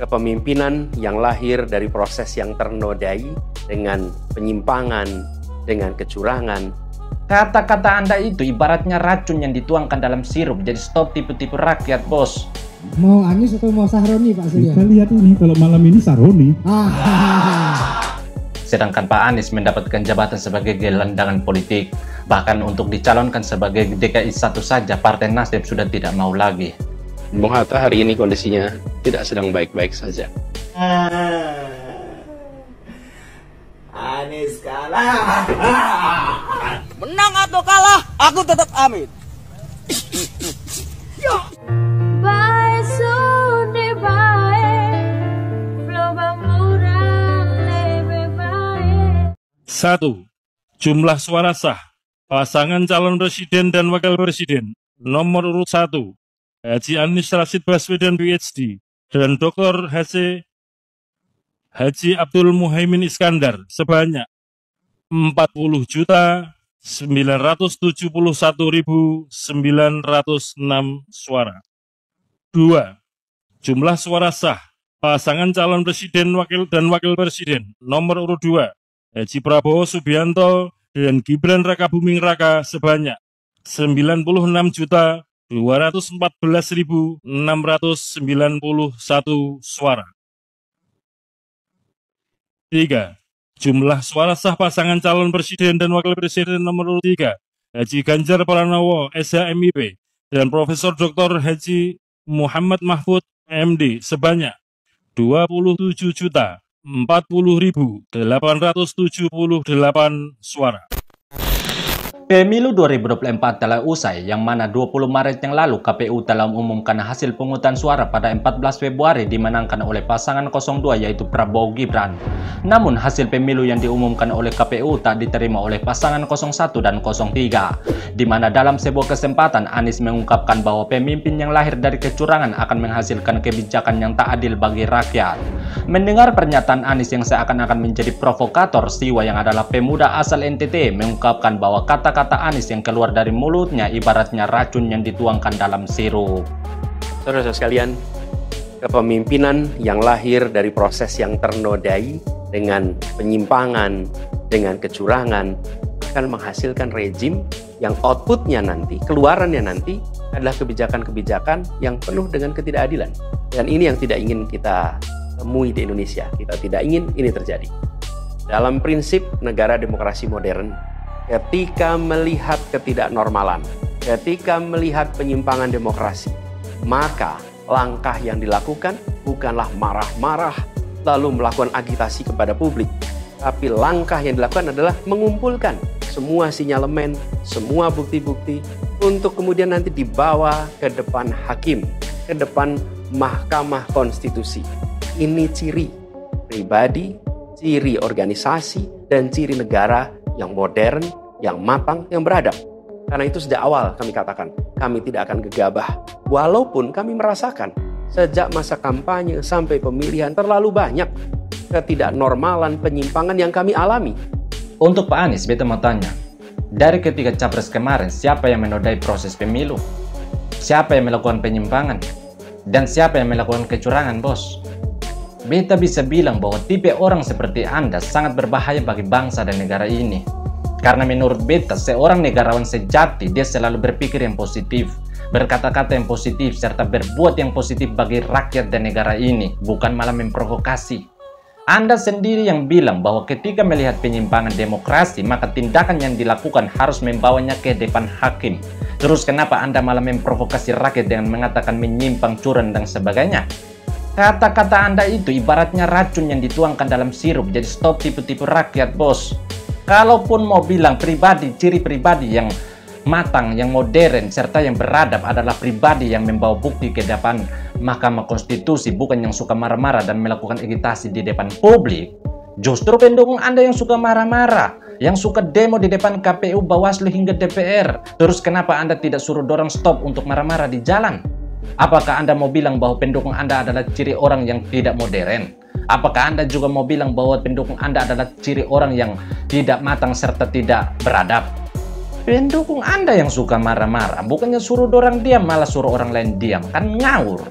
kepemimpinan yang lahir dari proses yang ternodai dengan penyimpangan, dengan kecurangan. Kata-kata Anda itu ibaratnya racun yang dituangkan dalam sirup. Jadi stop tipu-tipu rakyat, bos. Mau Anies atau mau Sahroni, Pak Surya? Kita lihat ini, kalau malam ini Sahroni. Sedangkan Pak Anies mendapatkan jabatan sebagai gelandangan politik. Bahkan untuk dicalonkan sebagai DKI 1 saja, Partai Nasdem sudah tidak mau lagi. Bung Hatta hari ini kondisinya tidak sedang baik-baik saja. Anies kalah. Menang atau kalah, aku tetap Amin. Satu, jumlah suara sah pasangan calon presiden dan wakil presiden nomor urut 1 Haji Anies Rashid Baswedan PhD dan Dr. Haji Abdul Muhaimin Iskandar sebanyak 40.971.906 suara. 2. Jumlah suara sah pasangan calon presiden dan wakil presiden nomor urut 2 Haji Prabowo Subianto dan Gibran Rakabuming Raka sebanyak 96.214.691 suara. 3. Jumlah suara sah pasangan calon presiden dan wakil presiden nomor urut 3 Haji Ganjar Pranowo SHMIP dan Profesor Dr. Haji Muhammad Mahfud MD sebanyak 27.040.878 suara. Pemilu 2024 telah usai, yang mana 20 Maret yang lalu KPU telah mengumumkan hasil pemungutan suara pada 14 Februari dimenangkan oleh pasangan 02 yaitu Prabowo Gibran. Namun hasil pemilu yang diumumkan oleh KPU tak diterima oleh pasangan 01 dan 03, di mana dalam sebuah kesempatan Anies mengungkapkan bahwa pemimpin yang lahir dari kecurangan akan menghasilkan kebijakan yang tak adil bagi rakyat. Mendengar pernyataan Anies yang seakan-akan menjadi provokator, Siwa yang adalah pemuda asal NTT mengungkapkan bahwa kata-kata Anies yang keluar dari mulutnya ibaratnya racun yang dituangkan dalam sirup. Saudara-saudara sekalian, kepemimpinan yang lahir dari proses yang ternodai dengan penyimpangan, dengan kecurangan akan menghasilkan rejim yang outputnya nanti, keluarannya nanti adalah kebijakan-kebijakan yang penuh dengan ketidakadilan. Dan ini yang tidak ingin kita temui di Indonesia. Kita tidak ingin ini terjadi. Dalam prinsip negara demokrasi modern, ketika melihat ketidaknormalan, ketika melihat penyimpangan demokrasi, maka langkah yang dilakukan bukanlah marah-marah lalu melakukan agitasi kepada publik, tapi langkah yang dilakukan adalah mengumpulkan semua sinyalemen, semua bukti-bukti untuk kemudian nanti dibawa ke depan hakim, ke depan Mahkamah Konstitusi. Ini ciri pribadi, ciri organisasi, dan ciri negara yang modern, yang matang, yang beradab. Karena itu sejak awal kami katakan, kami tidak akan gegabah. Walaupun kami merasakan sejak masa kampanye sampai pemilihan terlalu banyak ketidaknormalan, penyimpangan yang kami alami. Untuk Pak Anies, beta mau tanya, dari ketika Capres kemarin, siapa yang menodai proses pemilu? Siapa yang melakukan penyimpangan? Dan siapa yang melakukan kecurangan, bos? Beta bisa bilang bahwa tipe orang seperti Anda sangat berbahaya bagi bangsa dan negara ini. Karena menurut beta, seorang negarawan sejati, dia selalu berpikir yang positif, berkata-kata yang positif, serta berbuat yang positif bagi rakyat dan negara ini, bukan malah memprovokasi. Anda sendiri yang bilang bahwa ketika melihat penyimpangan demokrasi, maka tindakan yang dilakukan harus membawanya ke depan hakim. Terus kenapa Anda malah memprovokasi rakyat dengan mengatakan menyimpang, curang, dan sebagainya? Kata-kata Anda itu ibaratnya racun yang dituangkan dalam sirup. Jadi stop tipu-tipu rakyat, bos. Kalaupun mau bilang pribadi, ciri pribadi yang matang, yang modern, serta yang beradab adalah pribadi yang membawa bukti ke depan Mahkamah Konstitusi, bukan yang suka marah-marah dan melakukan agitasi di depan publik. Justru pendukung Anda yang suka marah-marah, yang suka demo di depan KPU, Bawaslu, hingga DPR. Terus kenapa Anda tidak suruh dorong stop untuk marah-marah di jalan? Apakah Anda mau bilang bahwa pendukung Anda adalah ciri orang yang tidak modern? Apakah Anda juga mau bilang bahwa pendukung Anda adalah ciri orang yang tidak matang serta tidak beradab? Pendukung Anda yang suka marah-marah, bukannya suruh orang diam, malah suruh orang lain diam. Kan ngawur.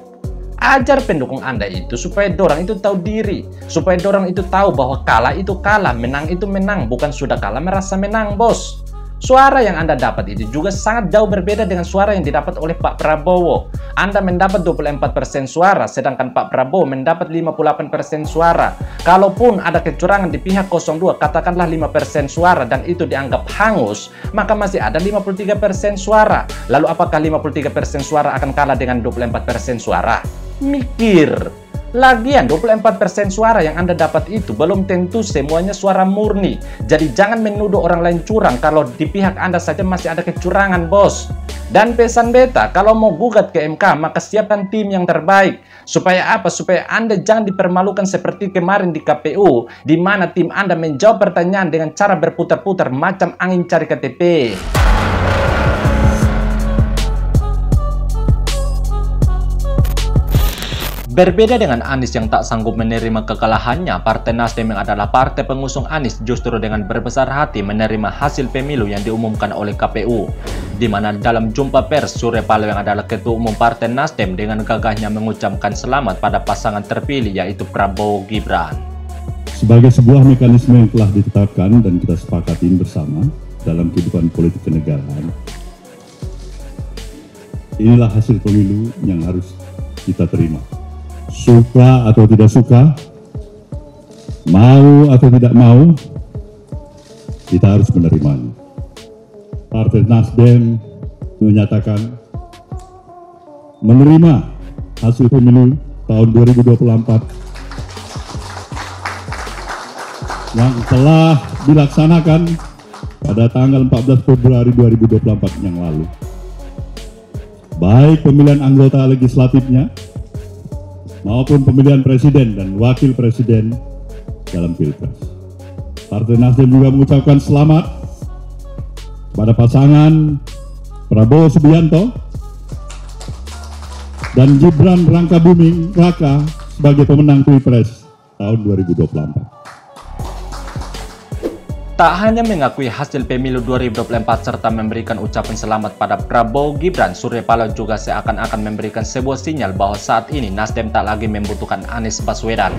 Ajar pendukung Anda itu supaya dorang itu tahu diri, supaya dorang itu tahu bahwa kalah itu kalah, menang itu menang, bukan sudah kalah merasa menang, bos. Suara yang Anda dapat itu juga sangat jauh berbeda dengan suara yang didapat oleh Pak Prabowo. Anda mendapat 24% suara, sedangkan Pak Prabowo mendapat 58% suara. Kalaupun ada kecurangan di pihak 02, katakanlah 5% suara, dan itu dianggap hangus, maka masih ada 53% suara. Lalu apakah 53% suara akan kalah dengan 24% suara? Mikir. Lagian 24% suara yang Anda dapat itu belum tentu semuanya suara murni. Jadi jangan menuduh orang lain curang kalau di pihak Anda saja masih ada kecurangan, bos. Dan pesan beta, kalau mau gugat ke MK, maka siapkan tim yang terbaik. Supaya apa? Supaya Anda jangan dipermalukan seperti kemarin di KPU, di mana tim Anda menjawab pertanyaan dengan cara berputar-putar macam angin cari KTP. Berbeda dengan Anies yang tak sanggup menerima kekalahannya, Partai Nasdem yang adalah partai pengusung Anies justru dengan berbesar hati menerima hasil pemilu yang diumumkan oleh KPU. Di mana dalam jumpa pers, Surya Paloh yang adalah Ketua Umum Partai Nasdem dengan gagahnya mengucapkan selamat pada pasangan terpilih yaitu Prabowo Gibran. Sebagai sebuah mekanisme yang telah ditetapkan dan kita sepakati bersama dalam kehidupan politik kenegaraan, inilah hasil pemilu yang harus kita terima. Suka atau tidak suka, mau atau tidak mau, kita harus menerimanya. Partai Nasdem menyatakan menerima hasil pemilu tahun 2024 yang telah dilaksanakan pada tanggal 14 Februari 2024 yang lalu. Baik pemilihan anggota legislatifnya maupun pemilihan presiden dan wakil presiden dalam Pilpres. Partai Nasdem juga mengucapkan selamat pada pasangan Prabowo Subianto dan Gibran Rakabuming Raka sebagai pemenang Pilpres tahun 2024. Tak hanya mengakui hasil pemilu 2024 serta memberikan ucapan selamat pada Prabowo Gibran, Surya Paloh juga seakan-akan memberikan sebuah sinyal bahwa saat ini Nasdem tak lagi membutuhkan Anies Baswedan.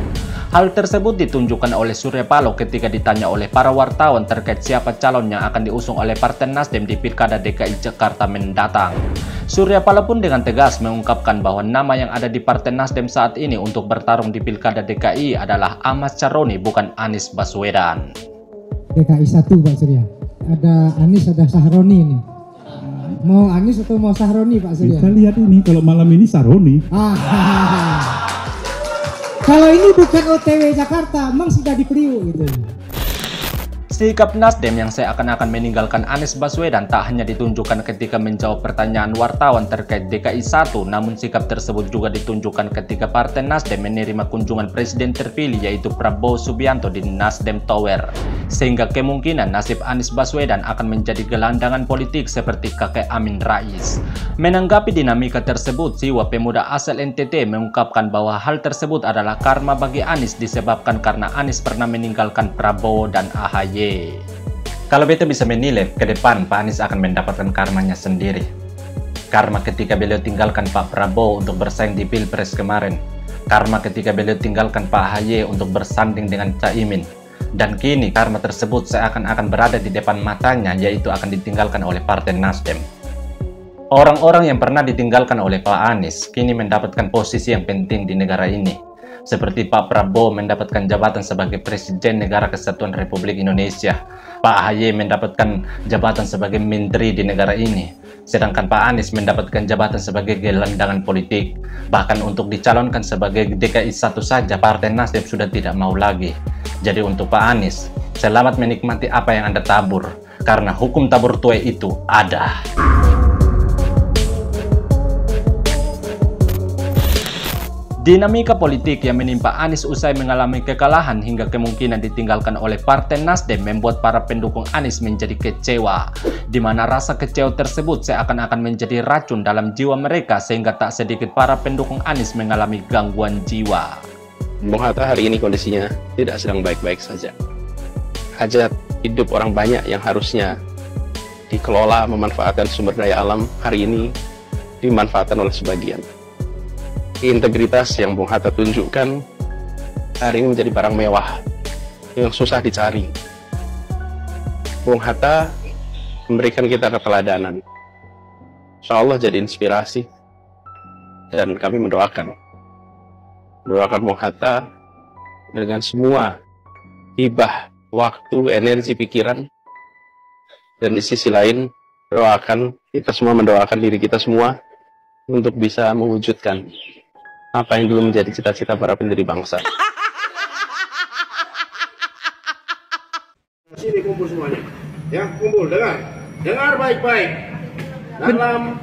Hal tersebut ditunjukkan oleh Surya Paloh ketika ditanya oleh para wartawan terkait siapa calon yang akan diusung oleh Partai Nasdem di Pilkada DKI Jakarta mendatang. Surya Paloh pun dengan tegas mengungkapkan bahwa nama yang ada di Partai Nasdem saat ini untuk bertarung di Pilkada DKI adalah Ahmad Syaroni, bukan Anies Baswedan. DKI 1 Pak Surya. Ada Anies, ada Sahroni ini. Mau Anies atau mau Sahroni Pak Surya? Kita lihat ini, kalau malam ini Sahroni. Kalau ini bukan OTW Jakarta, emang sudah di Priuk gitu. Sikap Nasdem yang seakan-akan meninggalkan Anies Baswedan tak hanya ditunjukkan ketika menjawab pertanyaan wartawan terkait DKI 1, namun sikap tersebut juga ditunjukkan ketika Partai Nasdem menerima kunjungan Presiden terpilih yaitu Prabowo Subianto di Nasdem Tower. Sehingga kemungkinan nasib Anies Baswedan akan menjadi gelandangan politik seperti kakek Amin Rais. Menanggapi dinamika tersebut, Siwa pemuda asal NTT mengungkapkan bahwa hal tersebut adalah karma bagi Anies disebabkan karena Anies pernah meninggalkan Prabowo dan AHY. Kalau beta bisa menilai ke depan, Pak Anies akan mendapatkan karmanya sendiri. Karma ketika beliau tinggalkan Pak Prabowo untuk bersaing di Pilpres kemarin. Karma ketika beliau tinggalkan Pak AHY untuk bersanding dengan Caimin. Dan kini karma tersebut seakan-akan berada di depan matanya, yaitu akan ditinggalkan oleh Partai Nasdem. Orang-orang yang pernah ditinggalkan oleh Pak Anies kini mendapatkan posisi yang penting di negara ini. Seperti Pak Prabowo mendapatkan jabatan sebagai Presiden Negara Kesatuan Republik Indonesia. Pak AHY mendapatkan jabatan sebagai Menteri di negara ini. Sedangkan Pak Anies mendapatkan jabatan sebagai gelandangan politik. Bahkan untuk dicalonkan sebagai DKI 1 saja, Partai Nasdem sudah tidak mau lagi. Jadi untuk Pak Anies, selamat menikmati apa yang Anda tabur. Karena hukum tabur tuai itu ada. Dinamika politik yang menimpa Anies usai mengalami kekalahan hingga kemungkinan ditinggalkan oleh Partai Nasdem membuat para pendukung Anies menjadi kecewa, di mana rasa kecewa tersebut seakan-akan menjadi racun dalam jiwa mereka sehingga tak sedikit para pendukung Anies mengalami gangguan jiwa. Bung Hatta hari ini kondisinya tidak sedang baik-baik saja. Hajat hidup orang banyak yang harusnya dikelola memanfaatkan sumber daya alam hari ini dimanfaatkan oleh sebagian. Integritas yang Bung Hatta tunjukkan hari ini menjadi barang mewah yang susah dicari. Bung Hatta memberikan kita keteladanan. Insya Allah jadi inspirasi. Dan kami mendoakan Bung Hatta dengan semua hibah, waktu, energi, pikiran. Dan di sisi lain, kita semua mendoakan diri kita semua untuk bisa mewujudkan apa yang dulu menjadi cita-cita para pendiri bangsa. Sini kumpul semuanya, ya kumpul, dengar baik-baik. Dalam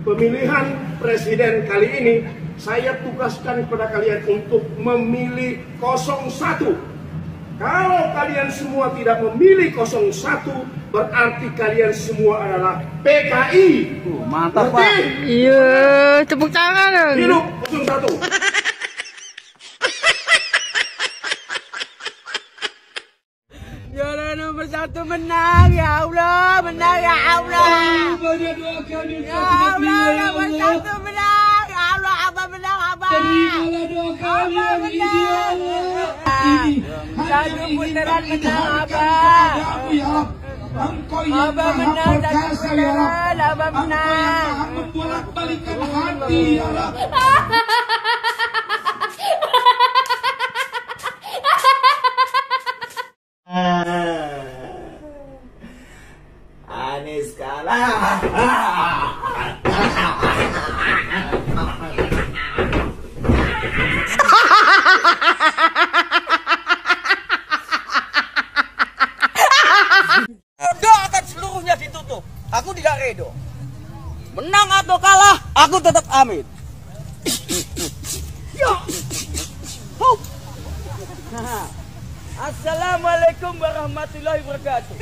pemilihan presiden kali ini, saya tugaskan kepada kalian untuk memilih 01. Kalau kalian semua tidak memilih 01, berarti kalian semua adalah PKI. Mantap, Pak. Iya, tepuk tangan. Hidup 01. Juara nomor 1 menang, ya Allah, menang ya Allah. Ya Allah, nomor 1 menang, ya Allah, Abah menang, Abah. Terimalah doa kami yang ideal. Satu putaran menang, Abah. Engkau yang maha perkasa ya Allah. Abah menang. Engkau yang maha membolak-balikan hati ya Allah. Anies kalah. Akan seluruhnya ditutup. Aku tidak redo. Menang atau kalah, aku tetap amin. Ya. Assalamualaikum warahmatullahi wabarakatuh.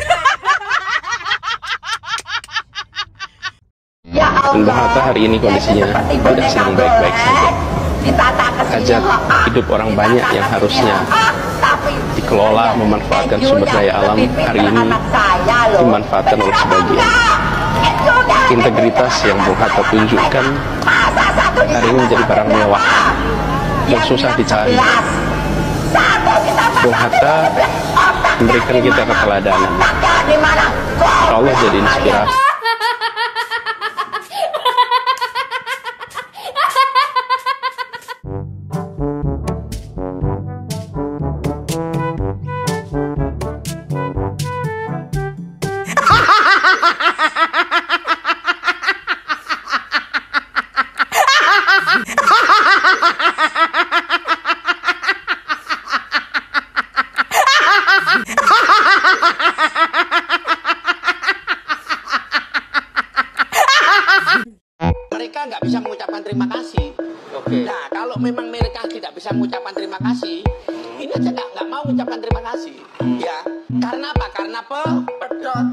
Bung Hatta hari ini kondisinya tidak sedang baik-baik saja. Hajat hidup orang banyak yang harusnya dikelola memanfaatkan sumber daya alam hari ini dimanfaatkan oleh sebagian. Integritas yang Bung Hatta tunjukkan hari ini menjadi barang mewah yang susah dicari. Bung Hatta memberikan kita keteladanan. Insya Allah jadi inspirasi. Mereka nggak bisa mengucapkan terima kasih. Nah, kalau memang mereka tidak bisa mengucapkan terima kasih, ini aja nggak mau mengucapkan terima kasih. Ya, karena apa? Karena pedot.